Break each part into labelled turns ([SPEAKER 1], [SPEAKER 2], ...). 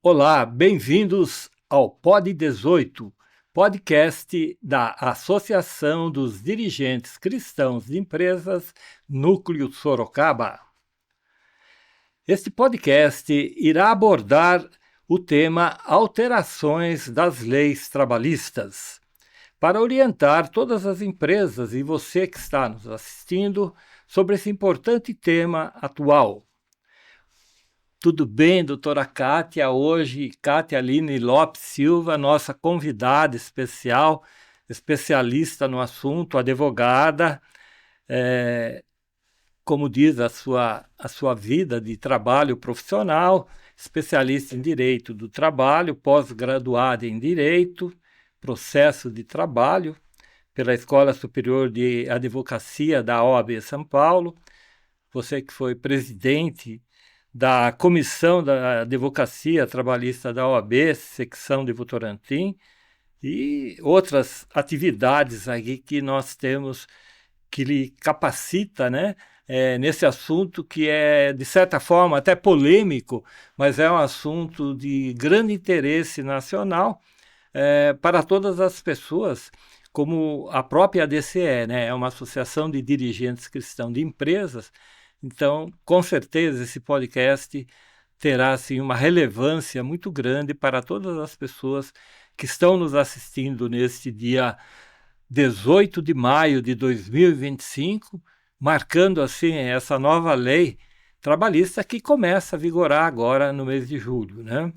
[SPEAKER 1] Olá, bem-vindos ao Pod 18, podcast da Associação dos Dirigentes Cristãos de Empresas Núcleo Sorocaba. Este podcast irá abordar o tema alterações das leis trabalhistas, para orientar todas as empresas e você que está nos assistindo sobre esse importante tema atual. Tudo bem, doutora Kátia? Hoje, Kátia Aline Lopes Silva, nossa convidada especial, especialista no assunto, advogada, é, como diz a sua vida de trabalho profissional, especialista em direito do trabalho, pós-graduada em direito, processo de trabalho, pela Escola Superior de Advocacia da OAB São Paulo, você que foi presidente da Comissão da Advocacia Trabalhista da OAB, secção de Votorantim, e outras atividades aí que nós temos que lhe capacita, né? Nesse assunto que é, de certa forma, até polêmico, mas é um assunto de grande interesse nacional para todas as pessoas, como a própria ADCE, né? É uma associação de dirigentes cristãos de empresas. Então, com certeza, esse podcast terá assim, uma relevância muito grande para todas as pessoas que estão nos assistindo neste dia 18 de maio de 2025, marcando assim essa nova lei trabalhista que começa a vigorar agora no mês de julho, né?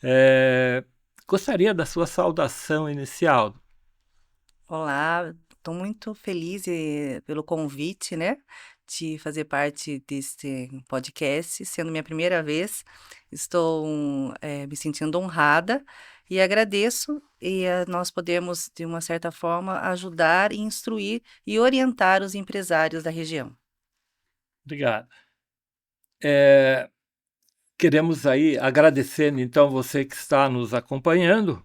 [SPEAKER 1] É, Gostaria da sua saudação inicial.
[SPEAKER 2] Olá, estou muito feliz pelo convite, né, de fazer parte desse podcast, sendo minha primeira vez. Estou me sentindo honrada e agradeço, nós podemos, de uma certa forma, ajudar, instruir e orientar os empresários da região.
[SPEAKER 1] Obrigado. É, Queremos aí agradecendo então você que está nos acompanhando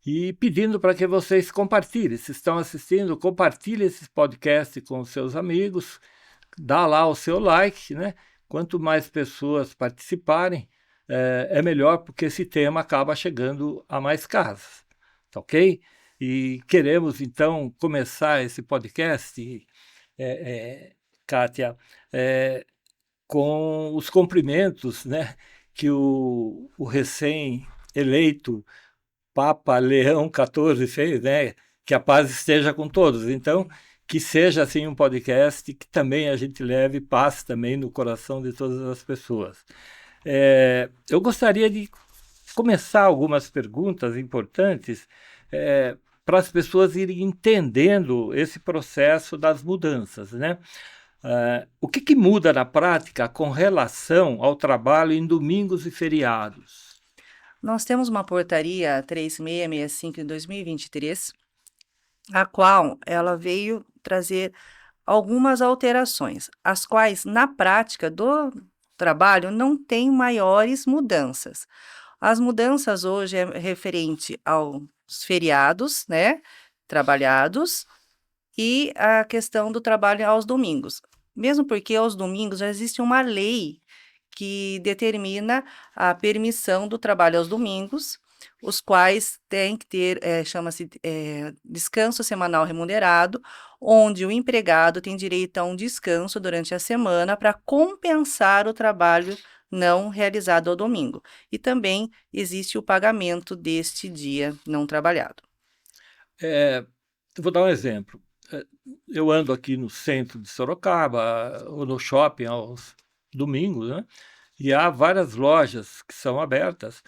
[SPEAKER 1] e pedindo para que vocês compartilhem. Se estão assistindo, compartilhe esse podcast com os seus amigos, dá lá o seu like, né? Quanto mais pessoas participarem, é melhor, porque esse tema acaba chegando a mais casas, tá ok? E queremos então começar esse podcast, é, é, Kátia, é, com os cumprimentos, né, que o recém-eleito Papa Leão XIV fez, né? Que a paz esteja com todos. Então, que seja assim um podcast que também a gente leve paz também no coração de todas as pessoas. Eu gostaria de começar algumas perguntas importantes para as pessoas irem entendendo esse processo das mudanças, né? O que muda na prática com relação ao trabalho em domingos e feriados?
[SPEAKER 2] Nós temos uma portaria 3665 de 2023, a qual ela veio trazer algumas alterações, as quais na prática do trabalho não tem maiores mudanças. As mudanças hoje é referente aos feriados, né, trabalhados, e a questão do trabalho aos domingos. Mesmo porque aos domingos já existe uma lei que determina a permissão do trabalho aos domingos, os quais têm que ter, chama-se, descanso semanal remunerado, onde o empregado tem direito a um descanso durante a semana para compensar o trabalho não realizado ao domingo. E também existe o pagamento deste dia não trabalhado.
[SPEAKER 1] É, eu vou dar um exemplo. É, Eu ando aqui no centro de Sorocaba, ou no shopping aos domingos, né? E há várias lojas que são abertas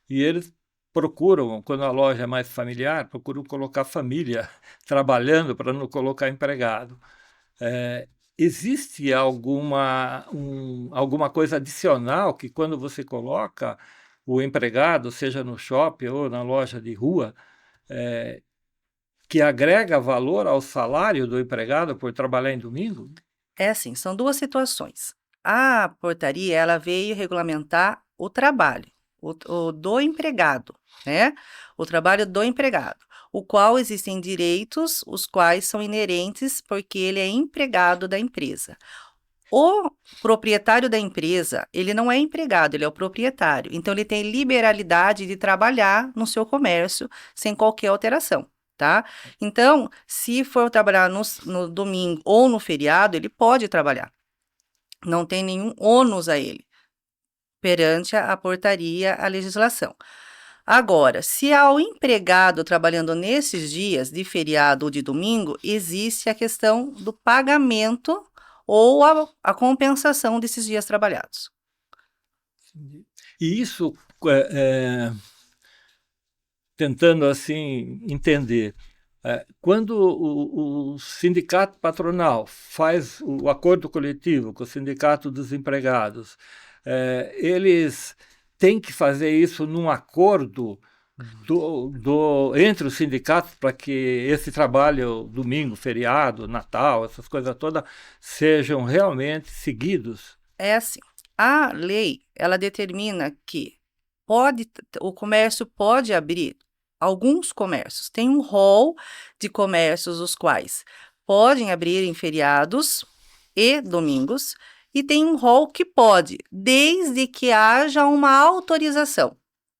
[SPEAKER 1] e eles procuram, quando a loja é mais familiar, procuram colocar família trabalhando para não colocar empregado. Existe alguma coisa adicional que quando você coloca o empregado, seja no shopping ou na loja de rua, que agrega valor ao salário do empregado por trabalhar em domingo?
[SPEAKER 2] É assim, são duas situações. A portaria, ela veio regulamentar o trabalho, o do empregado, né? O trabalho do empregado, o qual existem direitos, os quais são inerentes porque ele é empregado da empresa. O proprietário da empresa, ele não é empregado, ele é o proprietário. Então, ele tem liberalidade de trabalhar no seu comércio sem qualquer alteração, tá? Então, se for trabalhar no domingo ou no feriado, ele pode trabalhar. Não tem nenhum ônus a ele, perante a portaria, a legislação. Agora, se há o empregado trabalhando nesses dias de feriado ou de domingo, existe a questão do pagamento ou a compensação desses dias trabalhados.
[SPEAKER 1] E isso, tentando assim entender, quando o sindicato patronal faz o acordo coletivo com o sindicato dos empregados, eles têm que fazer isso num acordo entre os sindicatos para que esse trabalho, domingo, feriado, Natal, essas coisas todas, sejam realmente seguidos?
[SPEAKER 2] É assim, a lei, ela determina que o comércio pode abrir, alguns comércios, tem um rol de comércios os quais podem abrir em feriados e domingos, e tem um rol que pode, desde que haja uma autorização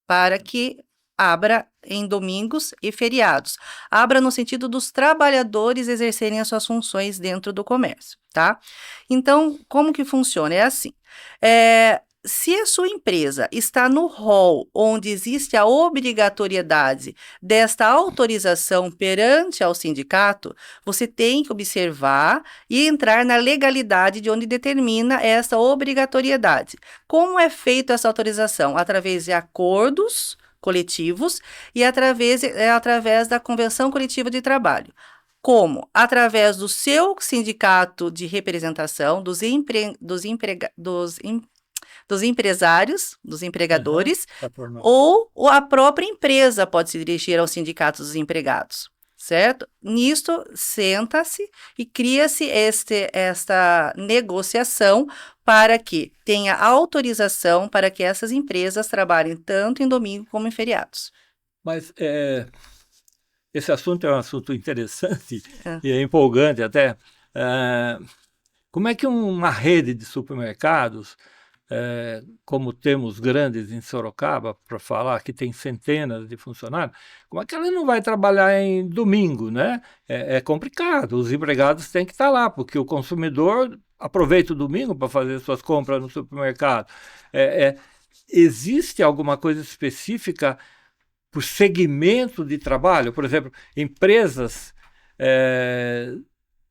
[SPEAKER 2] para que abra em domingos e feriados. Abra no sentido dos trabalhadores exercerem as suas funções dentro do comércio, tá? Então, como que funciona? É assim, se a sua empresa está no rol onde existe a obrigatoriedade desta autorização perante ao sindicato, você tem que observar e entrar na legalidade de onde determina essa obrigatoriedade. Como é feita essa autorização? Através de acordos coletivos e através da convenção coletiva de trabalho. Como? Através do seu sindicato de representação, dos empresários, dos empregadores, ou a própria empresa pode se dirigir ao sindicato dos empregados, certo? Nisto, senta-se e cria-se esta negociação para que tenha autorização para que essas empresas trabalhem tanto em domingo como em feriados.
[SPEAKER 1] Mas esse assunto é um assunto interessante e é empolgante até. Como é que uma rede de supermercados, como temos grandes em Sorocaba, para falar que tem centenas de funcionários, como é que ela não vai trabalhar em domingo, né? É complicado, os empregados têm que estar lá, porque o consumidor aproveita o domingo para fazer suas compras no supermercado. Existe alguma coisa específica por segmento de trabalho? Por exemplo, empresas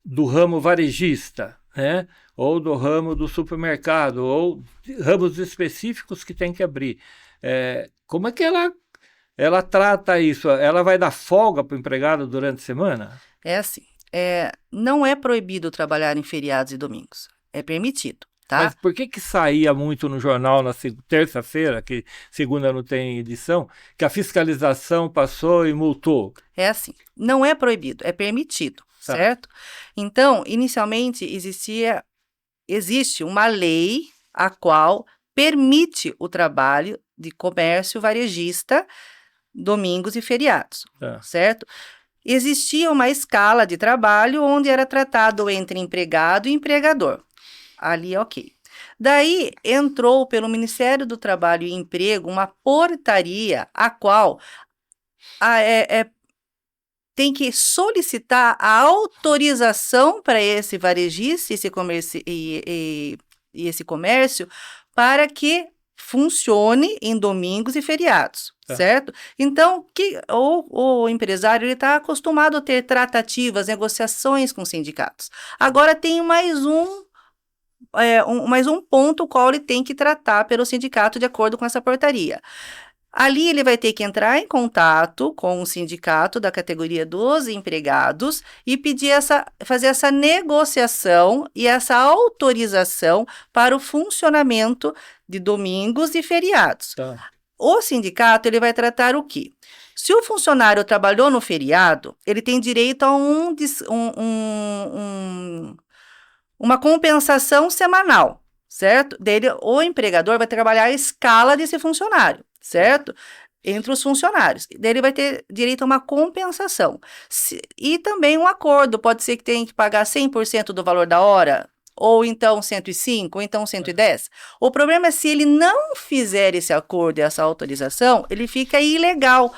[SPEAKER 1] do ramo varejista, né? Ou do ramo do supermercado, ou ramos específicos que tem que abrir. Como é que ela trata isso? Ela vai dar folga para o empregado durante a semana?
[SPEAKER 2] É assim, não é proibido trabalhar em feriados e domingos, é permitido, tá?
[SPEAKER 1] Mas por que saía muito no jornal na terça-feira, que segunda não tem edição, que a fiscalização passou e multou?
[SPEAKER 2] É assim, não é proibido, é permitido, tá, certo? Então, inicialmente existe uma lei a qual permite o trabalho de comércio varejista domingos e feriados, certo? Existia uma escala de trabalho onde era tratado entre empregado e empregador. Ali, ok. Daí, entrou pelo Ministério do Trabalho e Emprego uma portaria a qual tem que solicitar a autorização para esse varejista e esse comércio para que funcione em domingos e feriados, certo? Então, o empresário está acostumado a ter tratativas, negociações com sindicatos. Agora tem mais um ponto qual ele tem que tratar pelo sindicato de acordo com essa portaria. Ali ele vai ter que entrar em contato com o sindicato da categoria dos empregados e fazer essa negociação e essa autorização para o funcionamento de domingos e feriados. O sindicato ele vai tratar o quê? Se o funcionário trabalhou no feriado, ele tem direito a uma compensação semanal, certo? O empregador vai trabalhar a escala desse funcionário, certo? Entre os funcionários. Daí ele vai ter direito a uma compensação. E também um acordo, pode ser que tenha que pagar 100% do valor da hora, ou então 105, ou então 110. O problema é se ele não fizer esse acordo e essa autorização, ele fica ilegal.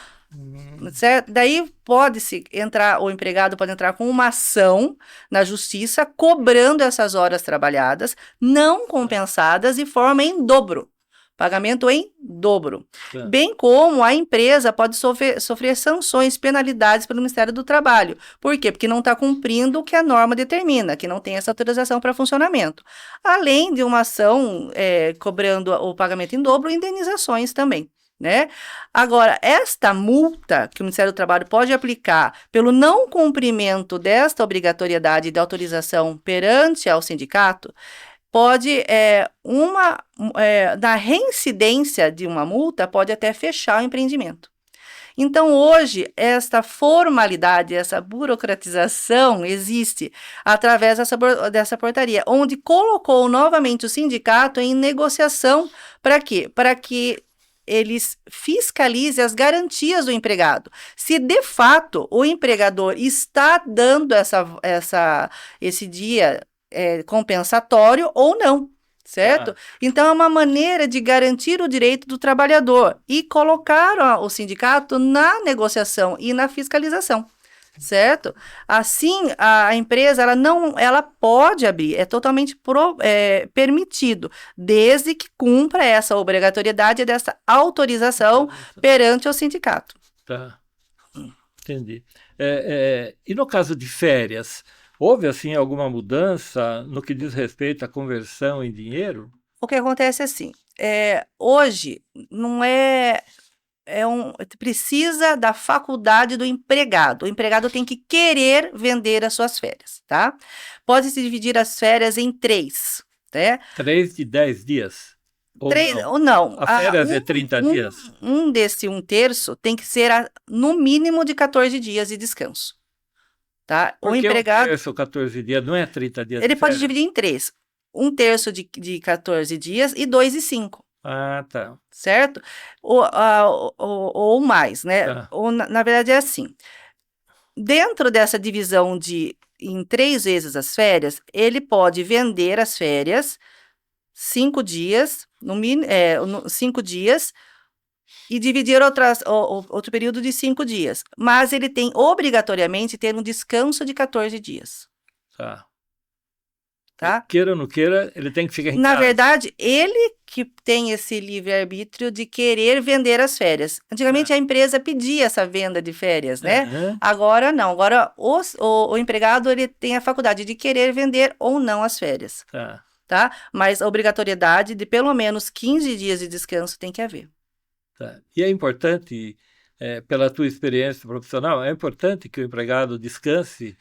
[SPEAKER 2] Certo? Daí pode-se entrar, o empregado pode entrar com uma ação na justiça cobrando essas horas trabalhadas, não compensadas e forma em dobro. Pagamento em dobro.
[SPEAKER 1] Tá.
[SPEAKER 2] Bem como a empresa pode sofrer sanções, penalidades pelo Ministério do Trabalho. Por quê? Porque não está cumprindo o que a norma determina, que não tem essa autorização para funcionamento. Além de uma ação cobrando o pagamento em dobro, indenizações também. Né? Agora, esta multa que o Ministério do Trabalho pode aplicar pelo não cumprimento desta obrigatoriedade de autorização perante ao sindicato, pode, na reincidência de uma multa, pode até fechar o empreendimento. Então, hoje, esta formalidade, essa burocratização existe através dessa portaria, onde colocou novamente o sindicato em negociação para quê? Para que eles fiscalizem as garantias do empregado. Se de fato o empregador está dando esse dia compensatório ou não, certo? Então é uma maneira de garantir o direito do trabalhador e colocar o sindicato na negociação e na fiscalização. Certo? Assim, a empresa ela pode abrir, é totalmente permitido, desde que cumpra essa obrigatoriedade dessa autorização perante o sindicato.
[SPEAKER 1] Tá, entendi. E no caso de férias, houve assim alguma mudança no que diz respeito à conversão em dinheiro?
[SPEAKER 2] O que acontece é assim, hoje não precisa da faculdade do empregado. O empregado tem que querer vender as suas férias, tá? Pode-se dividir as férias em 3, né?
[SPEAKER 1] 3 de 10 dias?
[SPEAKER 2] Ou não.
[SPEAKER 1] A férias é 30 dias?
[SPEAKER 2] Um terço tem que ser no mínimo de 14 dias de descanso, tá?
[SPEAKER 1] Por
[SPEAKER 2] o empregado...
[SPEAKER 1] um terço, 14 dias, não é 30 dias
[SPEAKER 2] Ele
[SPEAKER 1] de
[SPEAKER 2] pode
[SPEAKER 1] férias?
[SPEAKER 2] dividir em 3. Um terço de 14 dias e 2 de 5.
[SPEAKER 1] Ah, tá.
[SPEAKER 2] Certo? Ou mais, né?
[SPEAKER 1] Tá.
[SPEAKER 2] Ou, na verdade, é assim. Dentro dessa divisão em 3 vezes as férias, ele pode vender as férias 5 dias, 5 dias, e dividir outro período de 5 dias. Mas ele tem obrigatoriamente ter um descanso de 14 dias. Tá?
[SPEAKER 1] Queira ou não queira, ele tem que ficar em
[SPEAKER 2] Na
[SPEAKER 1] casa.
[SPEAKER 2] verdade, ele que tem esse livre-arbítrio de querer vender as férias. Antigamente, a empresa pedia essa venda de férias, né?
[SPEAKER 1] Uhum.
[SPEAKER 2] Agora, não. Agora, o empregado ele tem a faculdade de querer vender ou não as férias. Tá? Mas a obrigatoriedade de pelo menos 15 dias de descanso tem que haver.
[SPEAKER 1] Tá. E é importante, pela tua experiência profissional, é importante que o empregado descanse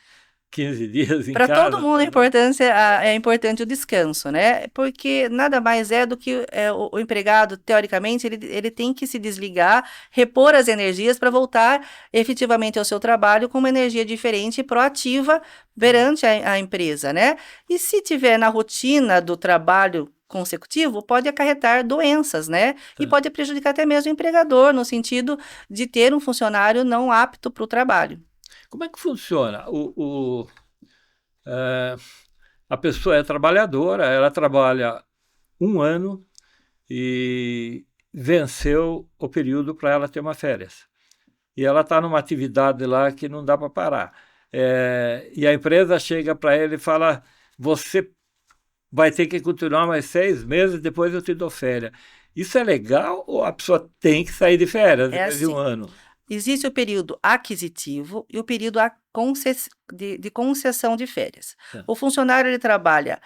[SPEAKER 1] 15 dias em casa?
[SPEAKER 2] Para todo mundo é importante o descanso, né? Porque nada mais é do que o empregado, teoricamente, ele tem que se desligar, repor as energias para voltar efetivamente ao seu trabalho com uma energia diferente e proativa perante a empresa, né? E se tiver na rotina do trabalho consecutivo, pode acarretar doenças, né? E pode prejudicar até mesmo o empregador, no sentido de ter um funcionário não apto para o trabalho.
[SPEAKER 1] Como é que funciona? A pessoa é trabalhadora, ela trabalha 1 ano e venceu o período para ela ter uma férias. E ela está numa atividade lá que não dá para parar. E a empresa chega para ele e fala, você vai ter que continuar mais 6 meses, depois eu te dou férias. Isso é legal ou a pessoa tem que sair de férias depois de 1 ano?
[SPEAKER 2] Existe o período aquisitivo e o período de concessão de férias. O funcionário ele trabalha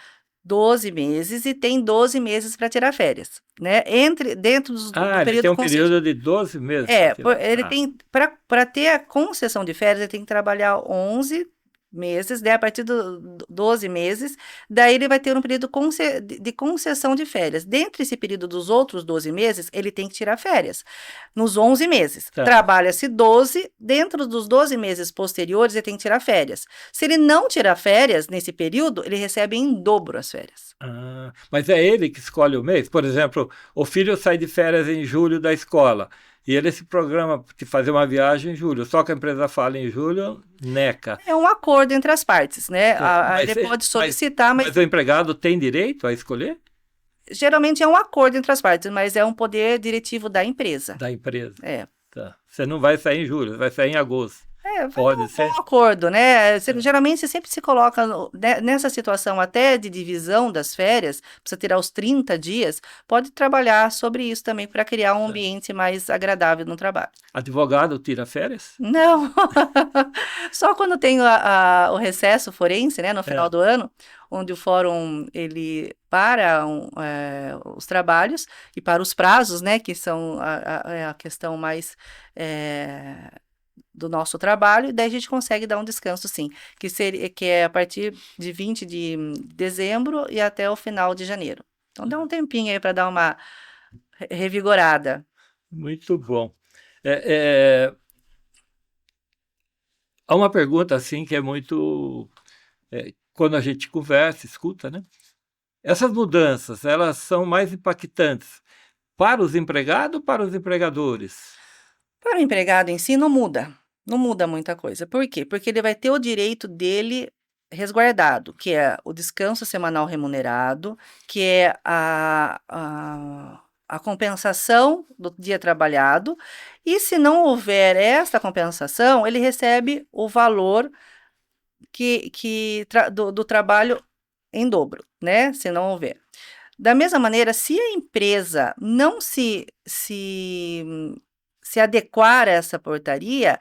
[SPEAKER 2] 12 meses e tem 12 meses para tirar férias, né? Dentro do período
[SPEAKER 1] ele tem um período de 12 meses.
[SPEAKER 2] Ele tem, para ter a concessão de férias, ele tem que trabalhar 11 meses, daí a partir dos 12 meses, daí ele vai ter um período de concessão de férias. Dentro desse período dos outros 12 meses, ele tem que tirar férias. Nos 11 meses, trabalha-se 12, dentro dos 12 meses posteriores, ele tem que tirar férias. Se ele não tirar férias nesse período, ele recebe em dobro as férias.
[SPEAKER 1] Mas é ele que escolhe o mês? Por exemplo, o filho sai de férias em julho da escola. E ele se programa de fazer uma viagem em julho. Só que a empresa fala em julho, neca.
[SPEAKER 2] É um acordo entre as partes, né?
[SPEAKER 1] Mas,
[SPEAKER 2] Ele pode solicitar,
[SPEAKER 1] mas o empregado tem direito a escolher?
[SPEAKER 2] geralmente é um acordo entre as partes, mas é um poder diretivo da empresa.
[SPEAKER 1] Da empresa.
[SPEAKER 2] É.
[SPEAKER 1] Tá. Você não vai sair em julho, vai sair em agosto.
[SPEAKER 2] Vai
[SPEAKER 1] Pode ser.
[SPEAKER 2] um acordo, né? Geralmente você sempre se coloca nessa situação até de divisão das férias, precisa tirar os 30 dias, pode trabalhar sobre isso também para criar um ambiente mais agradável no trabalho.
[SPEAKER 1] Advogado tira férias?
[SPEAKER 2] Não, só quando tem o recesso forense, né, no final do ano, onde o fórum ele para os trabalhos e para os prazos, né, que são a questão mais do nosso trabalho, e daí a gente consegue dar um descanso, sim, que é a partir de 20 de dezembro e até o final de janeiro. Então dá um tempinho aí para dar uma revigorada.
[SPEAKER 1] Muito bom. Há uma pergunta assim que é muito... quando a gente conversa, escuta, né? Essas mudanças, elas são mais impactantes para os empregados ou para os empregadores?
[SPEAKER 2] Para o empregado em si, não muda muita coisa. Por quê? Porque ele vai ter o direito dele resguardado, que é o descanso semanal remunerado, que é a compensação do dia trabalhado, e se não houver esta compensação, ele recebe o valor do trabalho em dobro, né? Se não houver. Da mesma maneira, se a empresa não se adequar a essa portaria,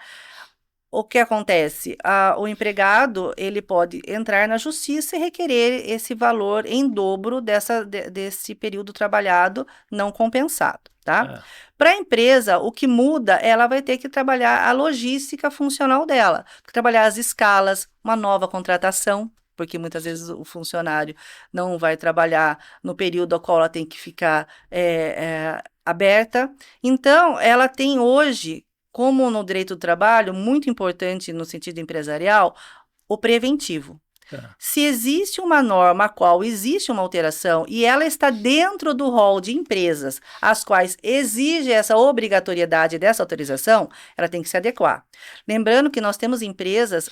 [SPEAKER 2] o que acontece? O empregado ele pode entrar na justiça e requerer esse valor em dobro desse período trabalhado não compensado, tá? Para a empresa, o que muda, ela vai ter que trabalhar a logística funcional dela, trabalhar as escalas, uma nova contratação, porque muitas vezes o funcionário não vai trabalhar no período ao qual ela tem que ficar aberta. Então, ela tem hoje, como no direito do trabalho, muito importante no sentido empresarial, o preventivo. Se existe uma norma a qual existe uma alteração e ela está dentro do rol de empresas as quais exige essa obrigatoriedade dessa autorização, ela tem que se adequar. Lembrando que nós temos empresas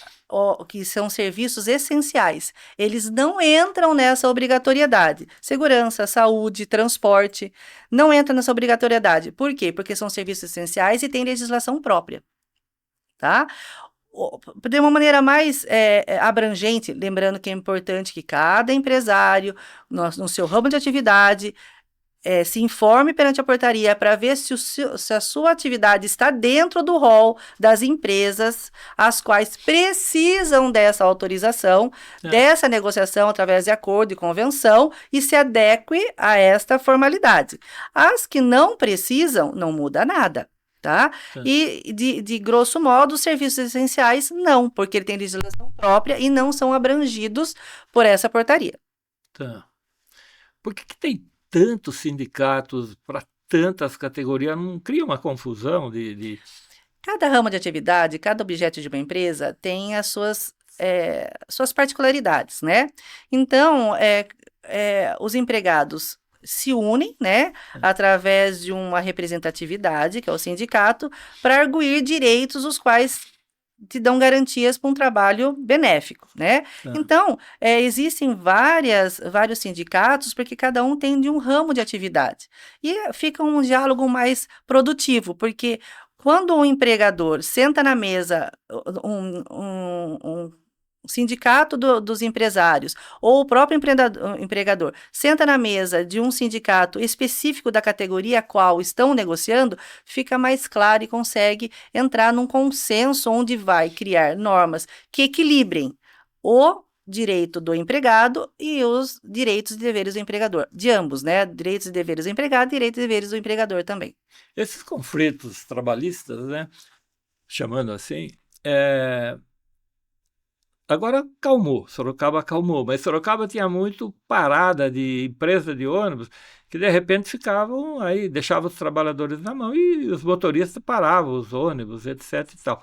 [SPEAKER 2] que são serviços essenciais. Eles não entram nessa obrigatoriedade. Segurança, saúde, transporte, não entram nessa obrigatoriedade. Por quê? Porque são serviços essenciais e têm legislação própria. Tá? De uma maneira mais abrangente, lembrando que é importante que cada empresário, no seu ramo de atividade, se informe perante a portaria para ver se a sua atividade está dentro do rol das empresas as quais precisam dessa autorização, dessa negociação através de acordo e convenção e se adeque a esta formalidade. As que não precisam, não muda nada. Tá? E, de grosso modo, os serviços essenciais não, porque ele tem legislação própria e não são abrangidos por essa portaria.
[SPEAKER 1] Tá. Por que tem tantos sindicatos para tantas categorias? Não cria uma confusão de...
[SPEAKER 2] Cada ramo de atividade, cada objeto de uma empresa tem as suas particularidades, né? Então, os empregados se unem, né, através de uma representatividade, que é o sindicato, para arguir direitos os quais te dão garantias para um trabalho benéfico, né? Então, existem vários sindicatos, porque cada um tem de um ramo de atividade. E fica um diálogo mais produtivo, porque quando um empregador senta na mesa, um sindicato dos empresários ou o próprio empregador senta na mesa de um sindicato específico da categoria a qual estão negociando, fica mais claro e consegue entrar num consenso onde vai criar normas que equilibrem o direito do empregado e os direitos e deveres do empregador, de ambos, né? Direitos e deveres do empregado e direitos e deveres do empregador também.
[SPEAKER 1] Esses conflitos trabalhistas, né, chamando assim, agora calmou, Sorocaba acalmou, mas Sorocaba tinha muito parada de empresa de ônibus que de repente ficavam aí, deixavam os trabalhadores na mão e os motoristas paravam os ônibus, etc e tal.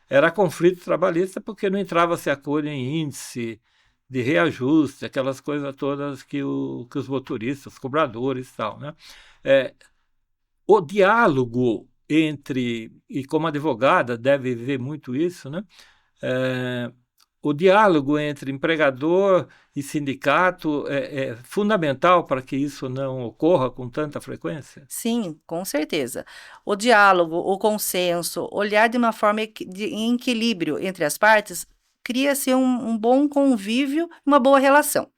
[SPEAKER 1] Era conflito trabalhista porque não entrava-se acordo em índice de reajuste, aquelas coisas todas que os motoristas, os cobradores e tal, né? O diálogo e como advogada deve ver muito isso, né? O diálogo entre empregador e sindicato é fundamental para que isso não ocorra com tanta frequência?
[SPEAKER 2] Sim, com certeza. O diálogo, o consenso, olhar de uma forma em equilíbrio entre as partes, cria-se um bom convívio, uma boa relação.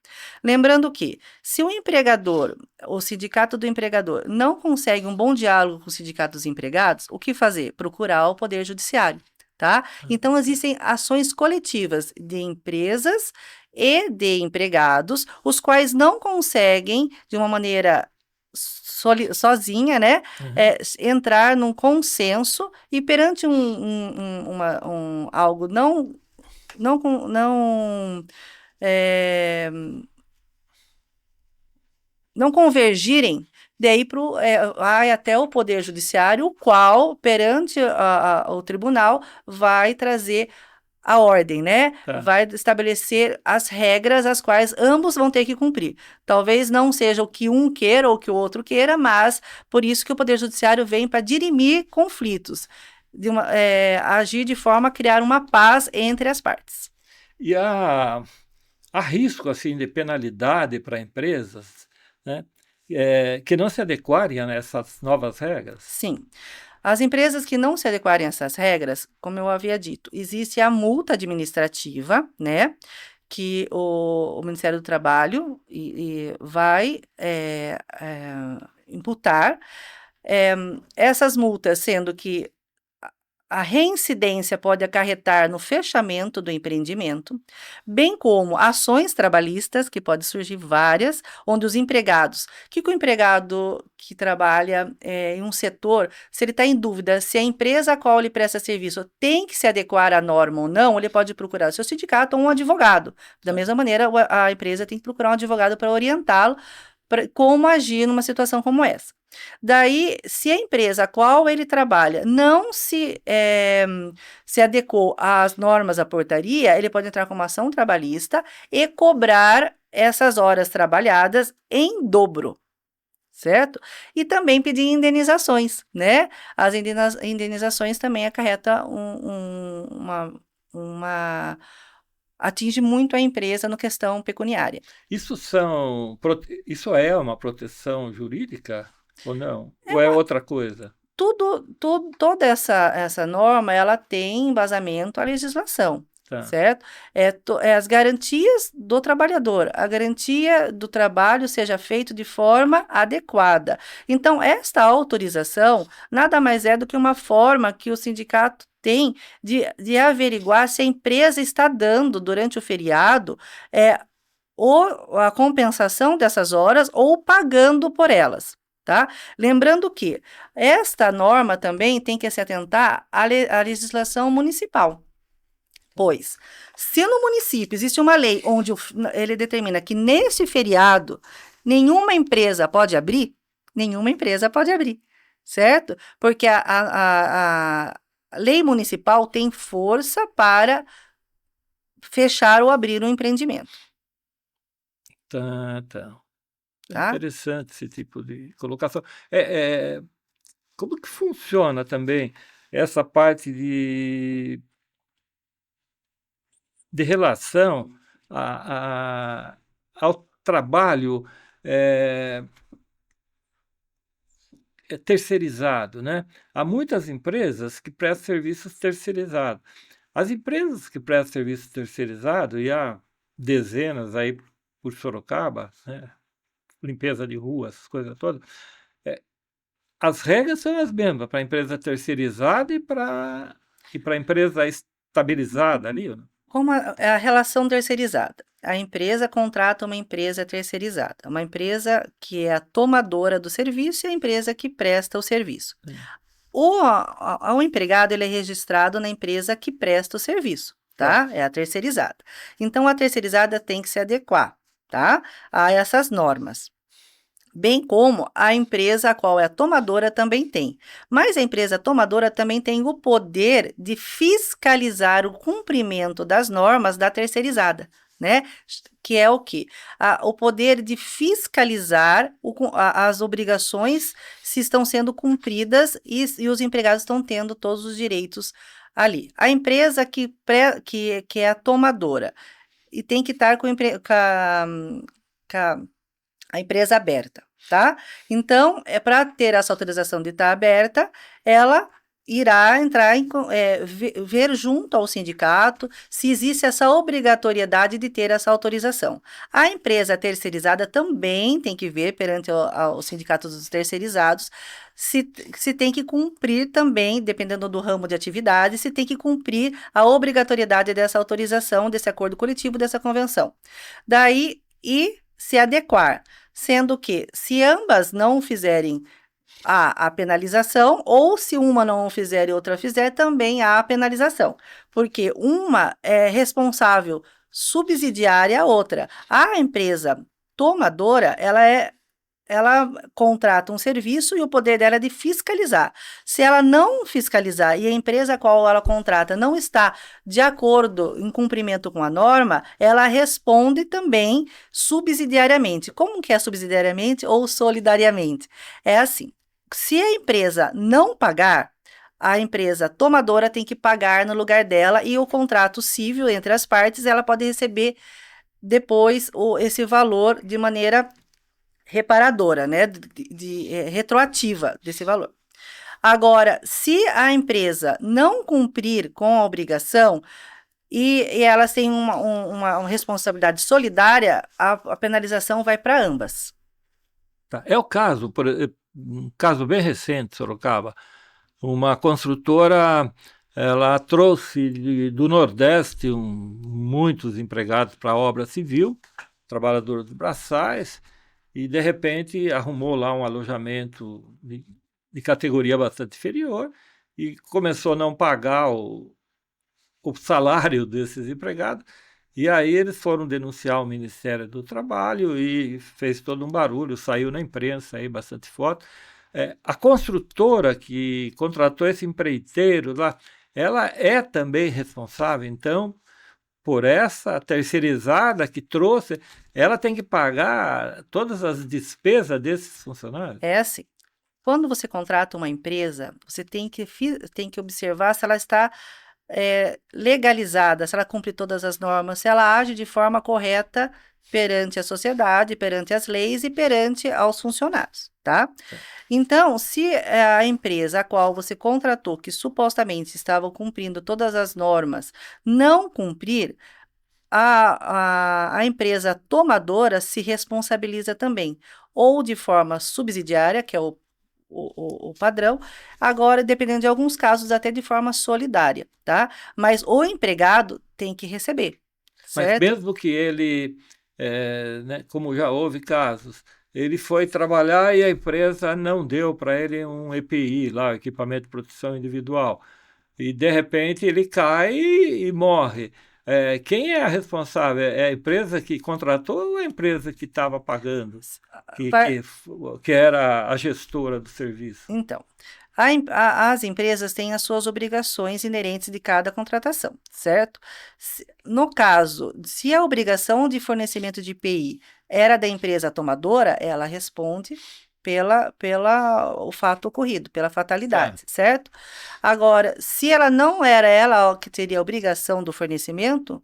[SPEAKER 2] Lembrando que, se o empregador, o sindicato do empregador, não consegue um bom diálogo com o sindicato dos empregados, o que fazer? Procurar o Poder Judiciário. Tá? Então, existem ações coletivas de empresas e de empregados, os quais não conseguem, de uma maneira sozinha, né, entrar num consenso e perante algo não convergirem, daí vai até o Poder Judiciário, o qual, perante o tribunal, vai trazer a ordem, né? Vai estabelecer as regras as quais ambos vão ter que cumprir. Talvez não seja o que um queira ou o que o outro queira, mas por isso que o Poder Judiciário vem para dirimir conflitos, agir de forma a criar uma paz entre as partes.
[SPEAKER 1] E há risco assim, de penalidade para empresas, né? Que não se adequarem a essas novas regras?
[SPEAKER 2] Sim. As empresas que não se adequarem a essas regras, como eu havia dito, existe a multa administrativa, né? Que o Ministério do Trabalho vai imputar. Essas multas, sendo que a reincidência pode acarretar no fechamento do empreendimento, bem como ações trabalhistas, que pode surgir várias, onde os empregados, o empregado que trabalha em um setor, se ele está em dúvida se a empresa a qual ele presta serviço tem que se adequar à norma ou não, ele pode procurar seu sindicato ou um advogado. Da mesma maneira, a empresa tem que procurar um advogado para orientá-lo como agir numa situação como essa. Daí, se a empresa a qual ele trabalha não se adequou às normas da portaria, ele pode entrar com uma ação trabalhista e cobrar essas horas trabalhadas em dobro, certo? E também pedir indenizações, né? As indenizações também acarreta atinge muito a empresa no questão pecuniária.
[SPEAKER 1] Isso é uma proteção jurídica ou não? Ou é outra coisa?
[SPEAKER 2] Toda essa norma, ela tem embasamento à legislação, certo? As garantias do trabalhador, a garantia do trabalho seja feito de forma adequada. Então, esta autorização nada mais é do que uma forma que o sindicato tem de averiguar se a empresa está dando, durante o feriado, ou a compensação dessas horas ou pagando por elas. Tá? Lembrando que esta norma também tem que se atentar à legislação municipal, pois se no município existe uma lei onde ele determina que nesse feriado nenhuma empresa pode abrir, certo? Porque a lei municipal tem força para fechar ou abrir um empreendimento.
[SPEAKER 1] Tá. Interessante esse tipo de colocação. Como que funciona também essa parte de relação ao trabalho terceirizado, né? Há muitas empresas que prestam serviços terceirizados. As empresas que prestam serviços terceirizados, e há dezenas aí por Sorocaba, né? Limpeza de ruas, essas coisas todas, as regras são as mesmas para a empresa terceirizada e para a empresa estabilizada ali. Né?
[SPEAKER 2] Como a relação terceirizada? A empresa contrata uma empresa terceirizada, uma empresa que é a tomadora do serviço e a empresa que presta o serviço. O empregado ele é registrado na empresa que presta o serviço, tá? É a terceirizada. Então, a terceirizada tem que se adequar, tá? A essas normas. Bem como a empresa a qual é a tomadora também tem. Mas a empresa tomadora também tem o poder de fiscalizar o cumprimento das normas da terceirizada, né? Que é o quê? O poder de fiscalizar as obrigações se estão sendo cumpridas e os empregados estão tendo todos os direitos ali. A empresa que é a tomadora e tem que estar com a empresa aberta, tá? Então, para ter essa autorização de estar aberta, ela irá entrar ver junto ao sindicato se existe essa obrigatoriedade de ter essa autorização. A empresa terceirizada também tem que ver perante o sindicato dos terceirizados se tem que cumprir também, dependendo do ramo de atividade, se tem que cumprir a obrigatoriedade dessa autorização, desse acordo coletivo, dessa convenção. Daí, e se adequar, sendo que se ambas não fizerem a penalização, ou se uma não fizer e outra fizer, também há a penalização, porque uma é responsável subsidiária à outra. A empresa tomadora, ela contrata um serviço e o poder dela é de fiscalizar. Se ela não fiscalizar e a empresa a qual ela contrata não está de acordo, em cumprimento com a norma, ela responde também subsidiariamente. Como que é subsidiariamente ou solidariamente? É assim, se a empresa não pagar, a empresa tomadora tem que pagar no lugar dela e o contrato civil entre as partes, ela pode receber depois esse valor de maneira reparadora, né, retroativa desse valor. Agora, se a empresa não cumprir com a obrigação e elas têm uma responsabilidade solidária, a penalização vai para ambas.
[SPEAKER 1] Tá. É o caso, um caso bem recente, Sorocaba, uma construtora, ela trouxe do Nordeste muitos empregados para a obra civil, trabalhadores braçais, e de repente arrumou lá um alojamento de categoria bastante inferior e começou a não pagar o salário desses empregados. E aí eles foram denunciar o Ministério do Trabalho e fez todo um barulho, saiu na imprensa aí bastante foto. A construtora que contratou esse empreiteiro lá, ela é também responsável, então, por essa terceirizada que trouxe, ela tem que pagar todas as despesas desses funcionários?
[SPEAKER 2] É assim, quando você contrata uma empresa, você tem que observar se ela está legalizada, se ela cumpre todas as normas, se ela age de forma correta perante a sociedade, perante as leis e perante aos funcionários, tá? Então, se a empresa a qual você contratou, que supostamente estava cumprindo todas as normas, não cumprir, a empresa tomadora se responsabiliza também, ou de forma subsidiária, que é o padrão, agora, dependendo de alguns casos, até de forma solidária, tá? Mas o empregado tem que receber,
[SPEAKER 1] Mas
[SPEAKER 2] certo?
[SPEAKER 1] mesmo que ele, né, como já houve casos, ele foi trabalhar e a empresa não deu para ele um EPI, lá, equipamento de proteção individual, e de repente ele cai e morre. Quem é a responsável? É a empresa que contratou ou a empresa que estava pagando, que,
[SPEAKER 2] Vai-
[SPEAKER 1] que, que era a gestora do serviço?
[SPEAKER 2] Então, as empresas têm as suas obrigações inerentes de cada contratação, certo? No caso, se a obrigação de fornecimento de IPI era da empresa tomadora, ela responde pela o fato ocorrido, pela
[SPEAKER 1] Tá.
[SPEAKER 2] fatalidade, certo? Agora, se ela não era ela que teria a obrigação do fornecimento,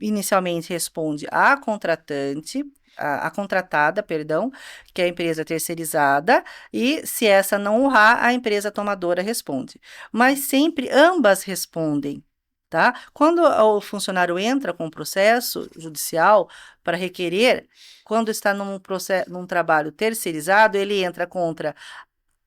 [SPEAKER 2] inicialmente responde a contratante, a contratada, perdão, que é a empresa terceirizada, e se essa não honrar, a empresa tomadora responde. Mas sempre ambas respondem, tá? Quando o funcionário entra com um processo judicial para requerer, quando está num trabalho terceirizado, ele entra contra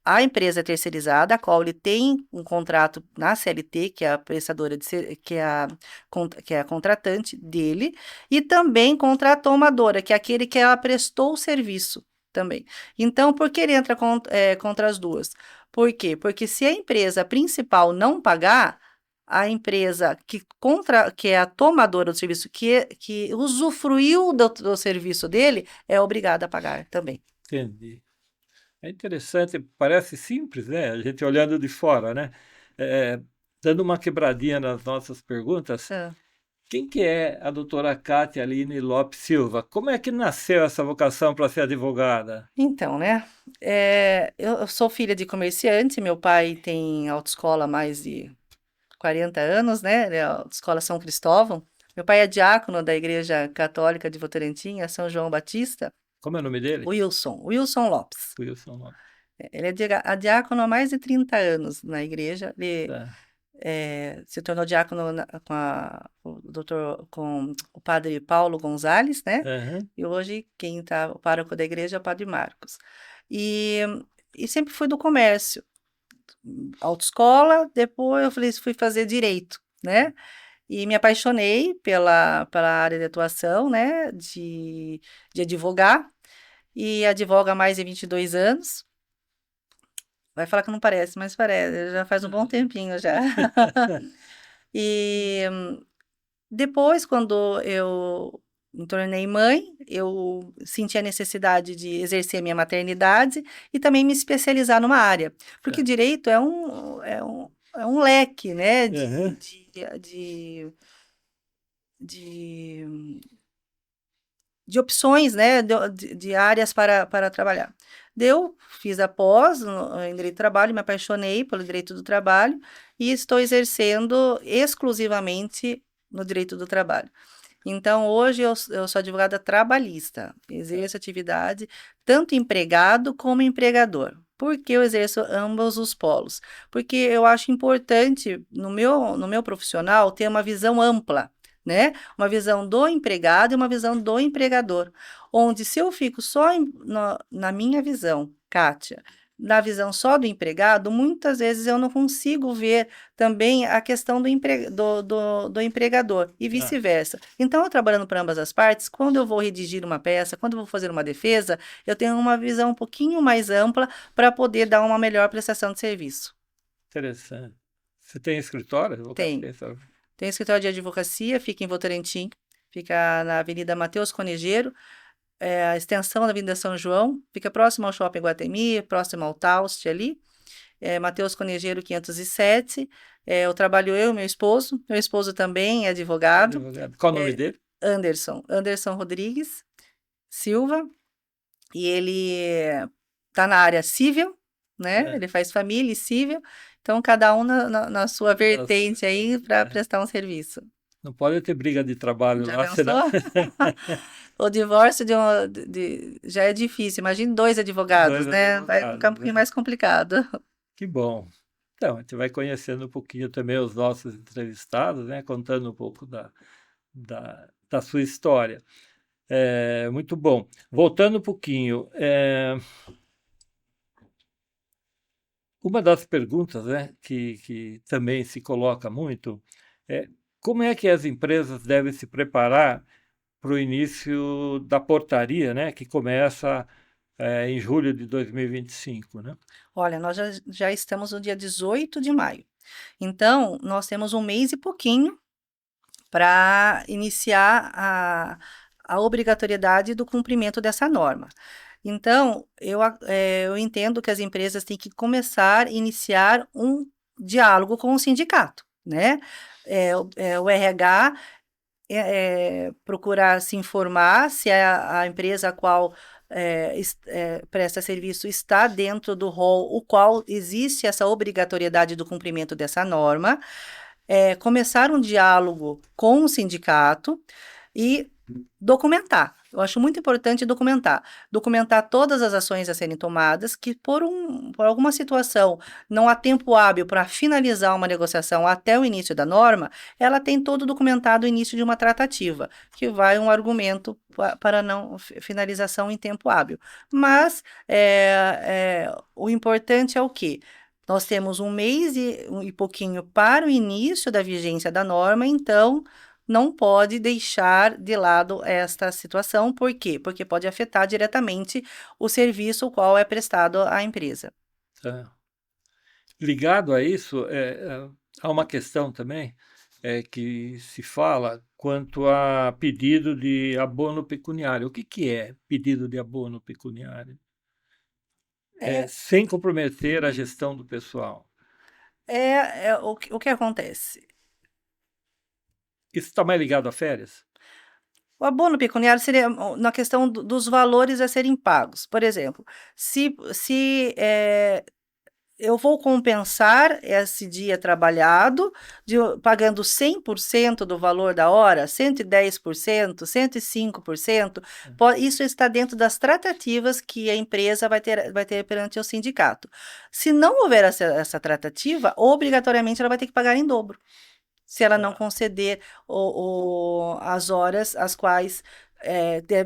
[SPEAKER 2] a empresa terceirizada, a qual ele tem um contrato na CLT, que é a prestadora que é a contratante dele, e também contra a tomadora, que é aquele que ela prestou o serviço também. Então, por que ele entra contra as duas? Por quê? Porque se a empresa principal não pagar, a empresa que é a tomadora do serviço, que usufruiu do serviço dele, é obrigada a pagar também.
[SPEAKER 1] Entendi. É interessante, parece simples, né? A gente olhando de fora, né? É, dando uma quebradinha nas nossas perguntas,
[SPEAKER 2] Ah.
[SPEAKER 1] Quem que é a doutora Cátia Aline Lopes Silva? Como é que nasceu essa vocação para ser advogada?
[SPEAKER 2] Então, né? Eu sou filha de comerciante, meu pai tem autoescola há mais de 40 anos, né? Ele é a Autoescola São Cristóvão. Meu pai é diácono da Igreja Católica de Votorantim, é São João Batista.
[SPEAKER 1] Como é o nome dele?
[SPEAKER 2] Wilson Lopes.
[SPEAKER 1] Wilson Lopes.
[SPEAKER 2] Ele é diácono há mais de 30 anos na igreja. Ele
[SPEAKER 1] Tá.
[SPEAKER 2] se tornou diácono com o padre Paulo Gonzales, né?
[SPEAKER 1] Aham.
[SPEAKER 2] E hoje quem está o pároco da igreja é o padre Marcos. E, e sempre fui do comércio, autoescola, depois fui fazer direito, né? E me apaixonei pela área de atuação, né? De advogar, e advoga há mais de 22 anos. Vai falar que não parece, mas parece, já faz um bom tempinho já. E depois, quando eu me tornei mãe, eu senti a necessidade de exercer a minha maternidade e também me especializar numa área, porque
[SPEAKER 1] Tá.
[SPEAKER 2] direito é um leque, né,
[SPEAKER 1] Aham.
[SPEAKER 2] de, de opções, né, de áreas para trabalhar. Eu fiz a pós em Direito do Trabalho, me apaixonei pelo Direito do Trabalho e estou exercendo exclusivamente no Direito do Trabalho. Então, hoje eu sou advogada trabalhista,
[SPEAKER 1] Tá.
[SPEAKER 2] exerço atividade tanto empregado como empregador. Por que eu exerço ambos os polos? Porque eu acho importante no meu profissional ter uma visão ampla, né? Uma visão do empregado e uma visão do empregador. Onde se eu fico só na minha visão, Kátia, na visão só do empregado, muitas vezes eu não consigo ver também a questão do empregador e
[SPEAKER 1] Ah,
[SPEAKER 2] vice-versa. Então, eu trabalhando para ambas as partes, quando eu vou redigir uma peça, quando eu vou fazer uma defesa, eu tenho uma visão um pouquinho mais ampla para poder dar uma melhor prestação de serviço.
[SPEAKER 1] interessante. Você tem escritório?
[SPEAKER 2] Tem.
[SPEAKER 1] Advocacia?
[SPEAKER 2] Tem escritório de advocacia, fica em Votorantim, fica na Avenida Mateus Conejeiro, a extensão da Avenida São João, fica próximo ao Shopping Guatemi, próximo ao Taust ali, Mateus Conejeiro 507. Eu trabalho eu e meu esposo também é advogado,
[SPEAKER 1] Advogado. Qual o nome
[SPEAKER 2] é
[SPEAKER 1] dele?
[SPEAKER 2] Anderson Rodrigues Silva, e ele está na área civil, né?
[SPEAKER 1] É.
[SPEAKER 2] Ele faz família e civil, então cada um na sua
[SPEAKER 1] Nossa,
[SPEAKER 2] vertente aí para
[SPEAKER 1] é.
[SPEAKER 2] prestar um serviço.
[SPEAKER 1] Não pode ter briga de trabalho
[SPEAKER 2] Já
[SPEAKER 1] lá, senão.
[SPEAKER 2] pensou? O divórcio já é difícil. Imagine dois
[SPEAKER 1] Dois
[SPEAKER 2] advogados, né? Vai ficar um
[SPEAKER 1] advogados,
[SPEAKER 2] pouquinho
[SPEAKER 1] né?
[SPEAKER 2] mais complicado.
[SPEAKER 1] Que bom. Então, a gente vai conhecendo um pouquinho também os nossos entrevistados, né? Contando um pouco da sua história. É, muito bom. Voltando um pouquinho, uma das perguntas, né, que também se coloca muito é como é que as empresas devem se preparar para o início da portaria, né, que começa em julho de 2025, né?
[SPEAKER 2] Olha, nós já estamos no dia 18 de maio. Então, nós temos um mês e pouquinho para iniciar a obrigatoriedade do cumprimento dessa norma. Então, eu entendo que as empresas têm que começar a iniciar um diálogo com o sindicato, né? O RH procurar se informar se a empresa a qual presta serviço está dentro do rol, o qual existe essa obrigatoriedade do cumprimento dessa norma, começar um diálogo com o sindicato e documentar. Eu acho muito importante documentar. Documentar todas as ações a serem tomadas, que por alguma situação não há tempo hábil para finalizar uma negociação até o início da norma, ela tem todo documentado o início de uma tratativa, que vai um argumento para não finalização em tempo hábil. Mas o importante é o quê? Nós temos um mês e pouquinho para o início da vigência da norma, então não pode deixar de lado esta situação. Por quê? Porque pode afetar diretamente o serviço qual é prestado à empresa.
[SPEAKER 1] Tá. Ligado a isso, há uma questão também que se fala quanto a pedido de abono pecuniário. O que que é pedido de abono pecuniário?
[SPEAKER 2] É,
[SPEAKER 1] Sem comprometer a gestão do pessoal.
[SPEAKER 2] o que acontece?
[SPEAKER 1] Isso está mais ligado a férias?
[SPEAKER 2] O abono pecuniário seria na questão dos valores a serem pagos. Por exemplo, se eu vou compensar esse dia trabalhado pagando 100% do valor da hora, 110%, 105%. Isso está dentro das tratativas que a empresa vai ter perante o sindicato. Se não houver essa tratativa, obrigatoriamente ela vai ter que pagar em dobro, se ela não
[SPEAKER 1] Tá,
[SPEAKER 2] conceder as horas as quais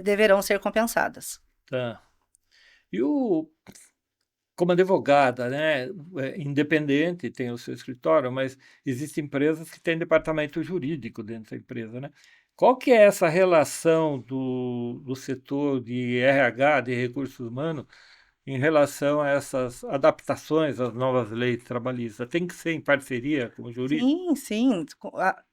[SPEAKER 2] deverão ser compensadas.
[SPEAKER 1] tá. E como advogada, né, independente, tem o seu escritório, mas existem empresas que têm departamento jurídico dentro da empresa, né? Qual que é essa relação do setor de RH, de recursos humanos, em relação a essas adaptações às novas leis trabalhistas? Tem que ser em parceria com o jurídico?
[SPEAKER 2] Sim, sim.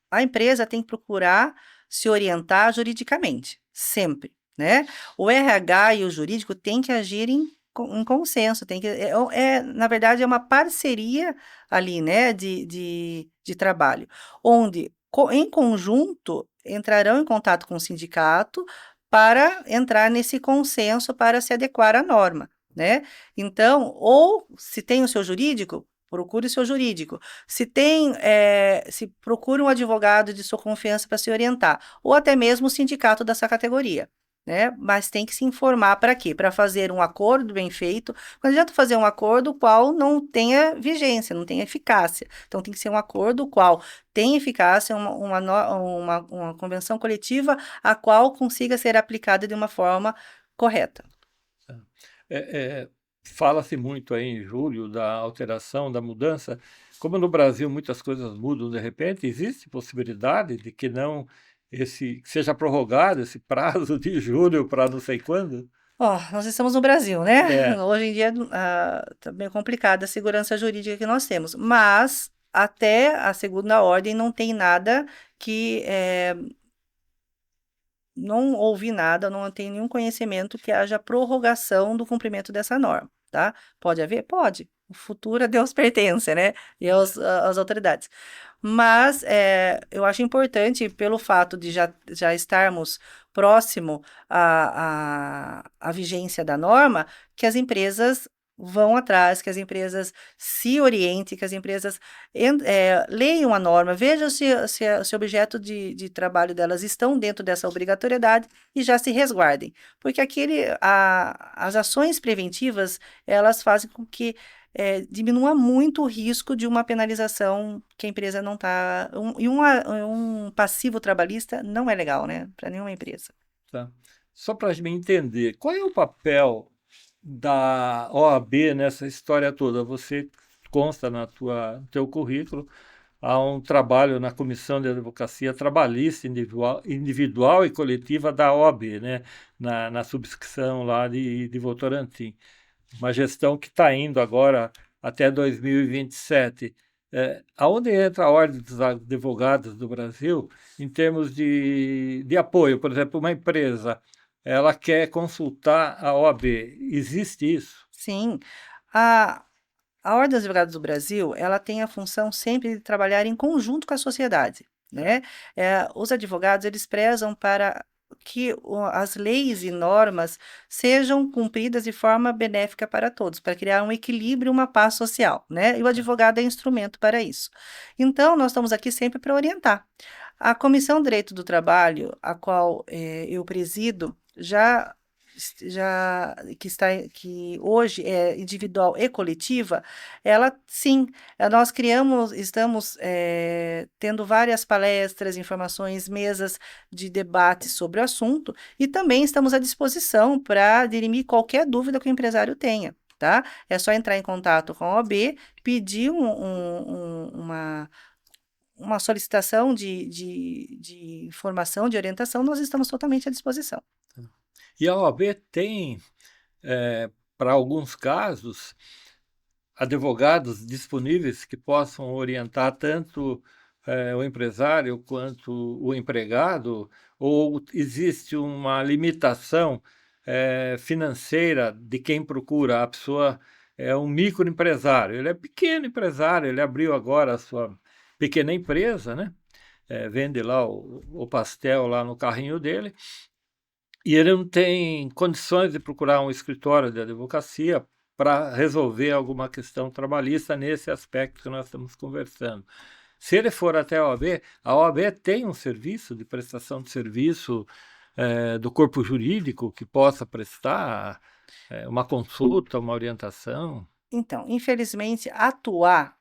[SPEAKER 2] A empresa tem que procurar se orientar juridicamente, sempre, né? O RH e o jurídico têm que agir em consenso, na verdade, é uma parceria ali, né, de trabalho, onde, em conjunto, entrarão em contato com o sindicato para entrar nesse consenso para se adequar à norma, né? Então, ou se tem o seu jurídico, procure o seu jurídico. Se procura um advogado de sua confiança para se orientar, ou até mesmo o sindicato dessa categoria, né? Mas tem que se informar para quê? Para fazer um acordo bem feito. Não adianta fazer um acordo qual não tenha vigência, não tenha eficácia. Então, tem que ser um acordo qual tem eficácia, uma convenção coletiva a qual consiga ser aplicada de uma forma correta.
[SPEAKER 1] É, é, fala-se muito aí em julho da alteração, da mudança. Como no Brasil muitas coisas mudam de repente, existe possibilidade de que não que seja prorrogado esse prazo de julho para não sei quando?
[SPEAKER 2] Ó, nós estamos no Brasil, né?
[SPEAKER 1] É,
[SPEAKER 2] Hoje em dia tá bem complicada a segurança jurídica que nós temos, mas até a segunda ordem não tem nada que não ouvi nada, não tenho nenhum conhecimento que haja prorrogação do cumprimento dessa norma, tá? Pode haver? Pode. O futuro a Deus pertence, né? E às autoridades. Mas eu acho importante, pelo fato de já estarmos próximo à vigência da norma, que as empresas vão atrás, que as empresas se orientem, que as empresas leiam a norma, vejam se o objeto de trabalho delas estão dentro dessa obrigatoriedade e já se resguardem. Porque as ações preventivas, elas fazem com que diminua muito o risco de uma penalização que a empresa não está. Um passivo trabalhista não é legal, né? Para nenhuma empresa.
[SPEAKER 1] tá. Só para me entender, qual é o papel da OAB nessa história toda? Você consta no teu currículo, há um trabalho na Comissão de Advocacia Trabalhista Individual e Coletiva da OAB, né? Na subscrição lá de Votorantim. Uma gestão que está indo agora até 2027. Aonde entra a Ordem dos Advogados do Brasil em termos de apoio? Por exemplo, uma empresa, ela quer consultar a OAB. Existe isso?
[SPEAKER 2] Sim. A, a Ordem dos Advogados do Brasil, ela tem a função sempre de trabalhar em conjunto com a sociedade, né? Os advogados, eles prezam para que as leis e normas sejam cumpridas de forma benéfica para todos, para criar um equilíbrio e uma paz social, né? E o advogado é instrumento para isso. Então, nós estamos aqui sempre para orientar. A Comissão de Direito do Trabalho, a qual eu presido, que hoje é individual e coletiva, ela sim, nós estamos tendo várias palestras, informações, mesas de debate sobre o assunto e também estamos à disposição para dirimir qualquer dúvida que o empresário tenha. Tá? É só entrar em contato com a OAB, pedir uma solicitação de informação, de orientação, nós estamos totalmente à disposição.
[SPEAKER 1] E a OAB tem, para alguns casos, advogados disponíveis que possam orientar tanto o empresário quanto o empregado, ou existe uma limitação financeira de quem procura? A pessoa é um microempresário, ele é pequeno empresário, ele abriu agora a sua pequena empresa, né? vende lá o pastel lá no carrinho dele, e ele não tem condições de procurar um escritório de advocacia para resolver alguma questão trabalhista nesse aspecto que nós estamos conversando. Se ele for até a OAB tem um serviço de prestação de serviço do corpo jurídico que possa prestar uma consulta, uma orientação.
[SPEAKER 2] Então, infelizmente, atuar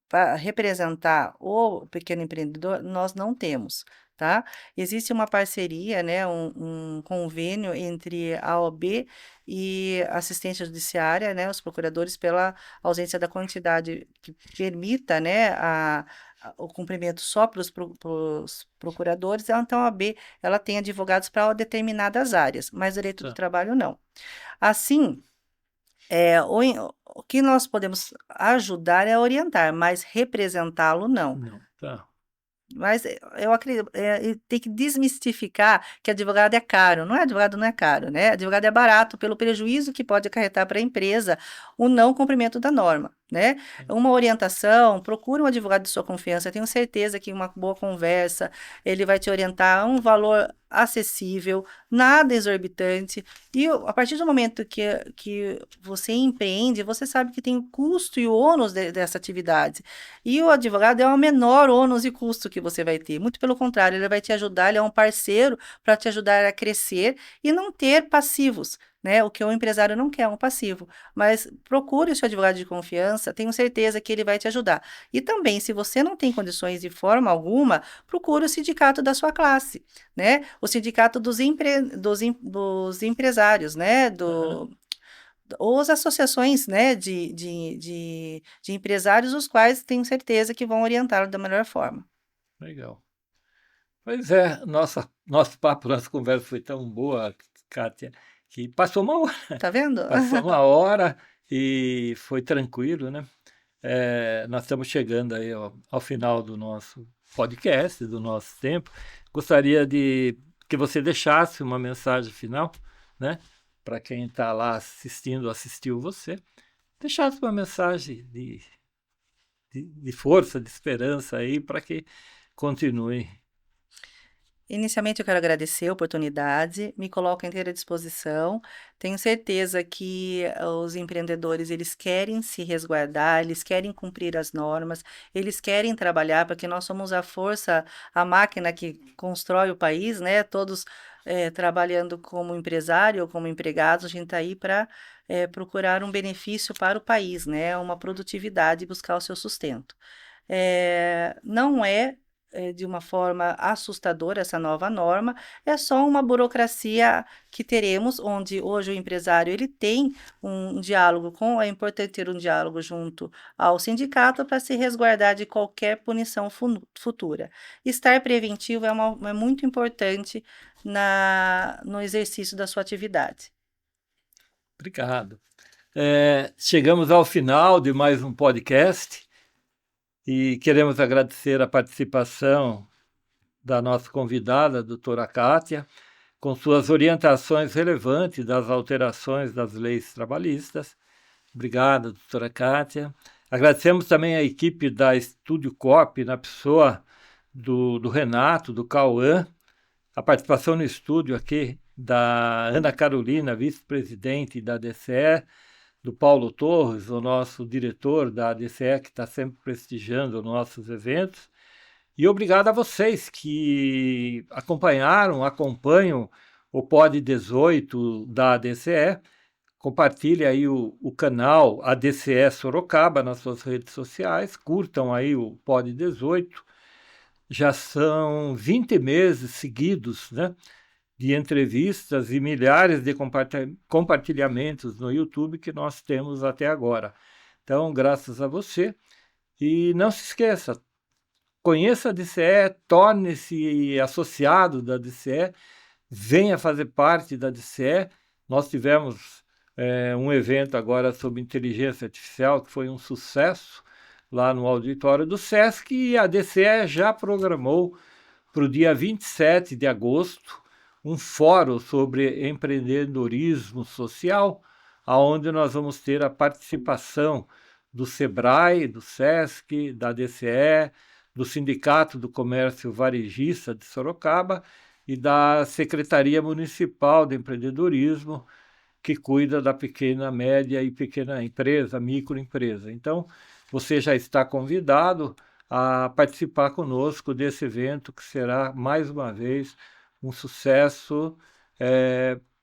[SPEAKER 2] para representar o pequeno empreendedor, nós não temos, tá? Existe uma parceria, né, um convênio entre a OAB e a assistência judiciária, né, os procuradores, pela ausência da quantidade que permita, né, o cumprimento só para os procuradores. Então, a OAB, ela tem advogados para determinadas áreas, mas direito do
[SPEAKER 1] Tá.
[SPEAKER 2] trabalho não. Assim, o que nós podemos ajudar é orientar, mas representá-lo não.
[SPEAKER 1] Não, tá.
[SPEAKER 2] Mas eu acredito, tem que desmistificar que advogado é caro. Não é, advogado não é caro, né? Advogado é barato pelo prejuízo que pode acarretar para a empresa o não cumprimento da norma, né? Uma orientação, procure um advogado de sua confiança. Eu tenho certeza que uma boa conversa, ele vai te orientar a um valor acessível, nada exorbitante. E a partir do momento que você empreende, você sabe que tem o custo e o ônus dessa atividade. E o advogado é o menor ônus e custo que você vai ter. Muito pelo contrário, ele vai te ajudar, ele é um parceiro para te ajudar a crescer e não ter passivos, né? O que o empresário não quer, é um passivo. Mas procure o seu advogado de confiança, tenho certeza que ele vai te ajudar. E também, se você não tem condições de forma alguma, procure o sindicato da sua classe, né? O sindicato dos empresários, né? Ou as associações, né, de empresários, os quais tenho certeza que vão orientá-lo da melhor forma.
[SPEAKER 1] Legal. Pois é, nosso papo, nossa conversa foi tão boa, Kátia, que passou uma hora.
[SPEAKER 2] Tá vendo?
[SPEAKER 1] Passou uma hora e foi tranquilo, né? Nós estamos chegando aí ao final do nosso podcast, do nosso tempo. Gostaria de que você deixasse uma mensagem final, né? Para quem está lá assistiu você. Deixasse uma mensagem de força, de esperança aí para que continue.
[SPEAKER 2] Inicialmente, eu quero agradecer a oportunidade, me coloco à inteira disposição. Tenho certeza que os empreendedores, eles querem se resguardar, eles querem cumprir as normas, eles querem trabalhar, porque nós somos a força, a máquina que constrói o país, né? Todos trabalhando como empresário ou como empregados, a gente está aí para procurar um benefício para o país, né? Uma produtividade e buscar o seu sustento. Não é de uma forma assustadora essa nova norma, é só uma burocracia que teremos, onde hoje o empresário ele tem um diálogo é importante ter um diálogo junto ao sindicato para se resguardar de qualquer punição futura. Estar preventivo é muito importante no exercício da sua atividade.
[SPEAKER 1] Obrigado. Chegamos ao final de mais um podcast e queremos agradecer a participação da nossa convidada, a doutora Kátia, com suas orientações relevantes das alterações das leis trabalhistas. Obrigado, doutora Kátia. Agradecemos também a equipe da Estúdio Cop, na pessoa do Renato, do Cauã, a participação no estúdio aqui da Ana Carolina, vice-presidente da DCE, do Paulo Torres, o nosso diretor da DCE, que está sempre prestigiando nossos eventos. E obrigado a vocês que acompanham o Pod 18 da DCE. Compartilhe aí o canal ADCE Sorocaba nas suas redes sociais, curtam aí o Pod 18. Já são 20 meses seguidos, né, de entrevistas e milhares de compartilhamentos no YouTube que nós temos até agora. Então, graças a você. E não se esqueça, conheça a DCE, torne-se associado da DCE, venha fazer parte da DCE. Nós tivemos um evento agora sobre inteligência artificial que foi um sucesso lá no auditório do SESC, e a DCE já programou para o dia 27 de agosto um fórum sobre empreendedorismo social, onde nós vamos ter a participação do SEBRAE, do SESC, da DCE, do Sindicato do Comércio Varejista de Sorocaba e da Secretaria Municipal de Empreendedorismo, que cuida da pequena, média e pequena empresa, microempresa. Então, você já está convidado a participar conosco desse evento, que será, mais uma vez, um sucesso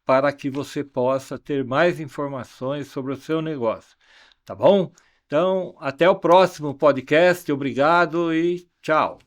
[SPEAKER 1] para que você possa ter mais informações sobre o seu negócio. Tá bom? Então, até o próximo podcast. Obrigado e tchau.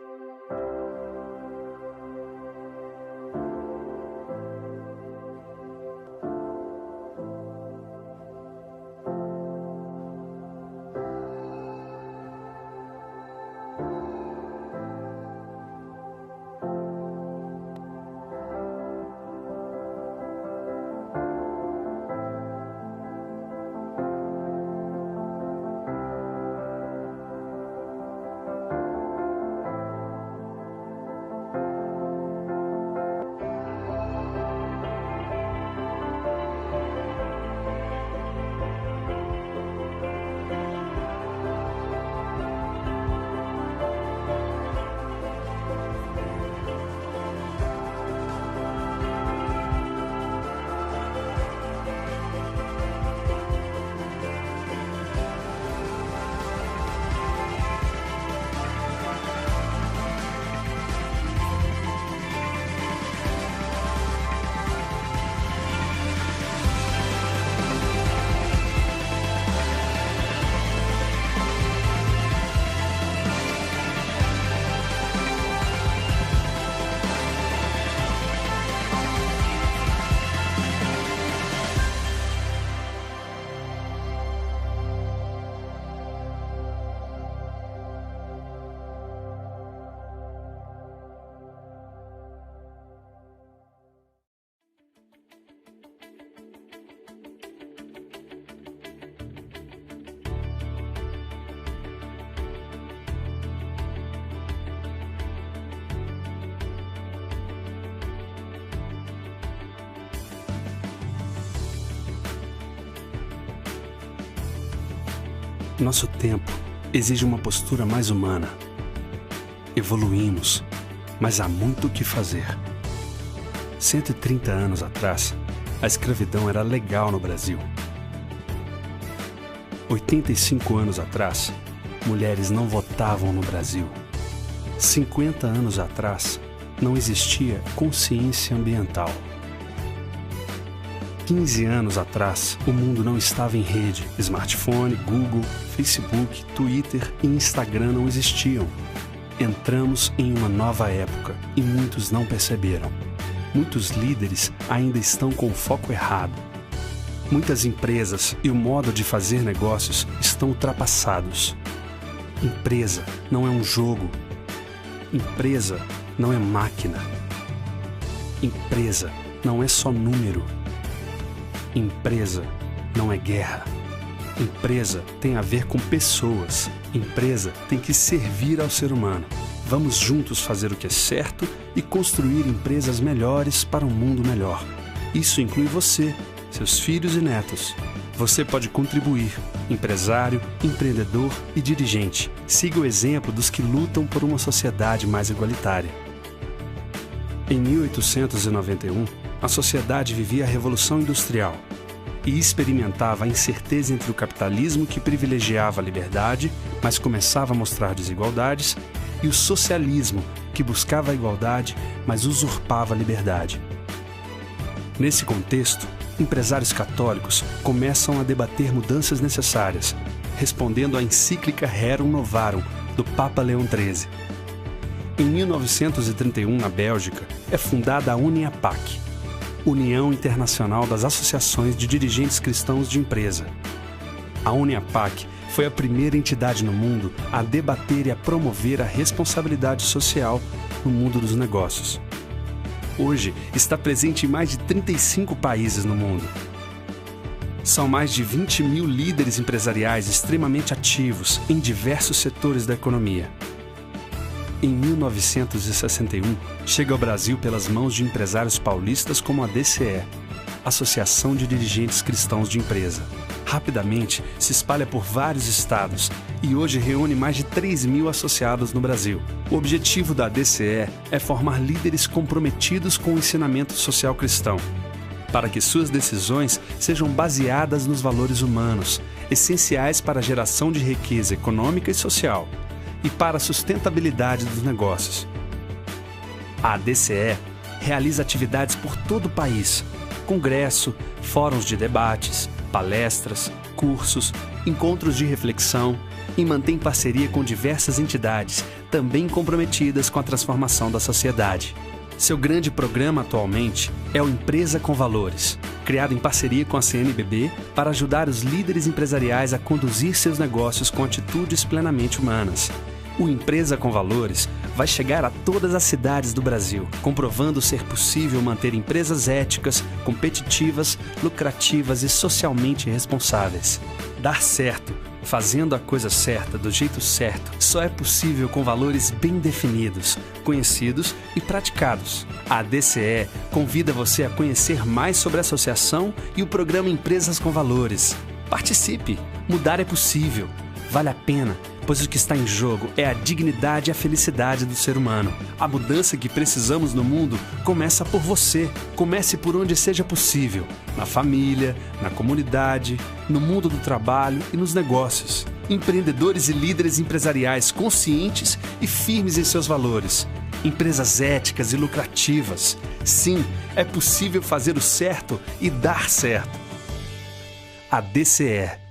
[SPEAKER 3] Nosso tempo exige uma postura mais humana. Evoluímos, mas há muito o que fazer. 130 anos atrás, a escravidão era legal no Brasil. 85 anos atrás, mulheres não votavam no Brasil. 50 anos atrás, não existia consciência ambiental. 15 anos atrás, o mundo não estava em rede. Smartphone, Google, Facebook, Twitter e Instagram não existiam. Entramos em uma nova época e muitos não perceberam. Muitos líderes ainda estão com o foco errado. Muitas empresas e o modo de fazer negócios estão ultrapassados. Empresa não é um jogo. Empresa não é máquina. Empresa não é só número. Empresa não é guerra. Empresa tem a ver com pessoas. Empresa tem que servir ao ser humano. Vamos juntos fazer o que é certo e construir empresas melhores para um mundo melhor. Isso inclui você, seus filhos e netos. Você pode contribuir, empresário, empreendedor e dirigente. Siga o exemplo dos que lutam por uma sociedade mais igualitária. Em 1891, a sociedade vivia a Revolução Industrial e experimentava a incerteza entre o capitalismo, que privilegiava a liberdade, mas começava a mostrar desigualdades, e o socialismo, que buscava a igualdade, mas usurpava a liberdade. Nesse contexto, empresários católicos começam a debater mudanças necessárias, respondendo à encíclica Rerum Novarum, do Papa Leão XIII. Em 1931, na Bélgica, é fundada a UNIAPAC, União Internacional das Associações de Dirigentes Cristãos de Empresa. A UNIAPAC foi a primeira entidade no mundo a debater e a promover a responsabilidade social no mundo dos negócios. Hoje, está presente em mais de 35 países no mundo. São mais de 20 mil líderes empresariais extremamente ativos em diversos setores da economia. Em 1961, chega ao Brasil pelas mãos de empresários paulistas como a DCE, Associação de Dirigentes Cristãos de Empresa, Rapidamente se espalha por vários estados e hoje reúne mais de 3.000 associados no Brasil. O objetivo da ADCE é formar líderes comprometidos com o ensinamento social cristão, para que suas decisões sejam baseadas nos valores humanos, essenciais para a geração de riqueza econômica e social e para a sustentabilidade dos negócios. A ADCE realiza atividades por todo o país, congresso, fóruns de debates, palestras, cursos, encontros de reflexão e mantém parceria com diversas entidades, também comprometidas com a transformação da sociedade. Seu grande programa atualmente é o Empresa com Valores, criado em parceria com a CNBB para ajudar os líderes empresariais a conduzir seus negócios com atitudes plenamente humanas. O Empresa com Valores vai chegar a todas as cidades do Brasil, comprovando ser possível manter empresas éticas, competitivas, lucrativas e socialmente responsáveis. Dar certo, fazendo a coisa certa do jeito certo, só é possível com valores bem definidos, conhecidos e praticados. A ADCE convida você a conhecer mais sobre a associação e o programa Empresas com Valores. Participe! Mudar é possível. Vale a pena, pois o que está em jogo é a dignidade e a felicidade do ser humano. A mudança que precisamos no mundo começa por você. Comece por onde seja possível, na família, na comunidade, no mundo do trabalho e nos negócios. Empreendedores e líderes empresariais conscientes e firmes em seus valores. Empresas éticas e lucrativas. Sim, é possível fazer o certo e dar certo. A ADCE.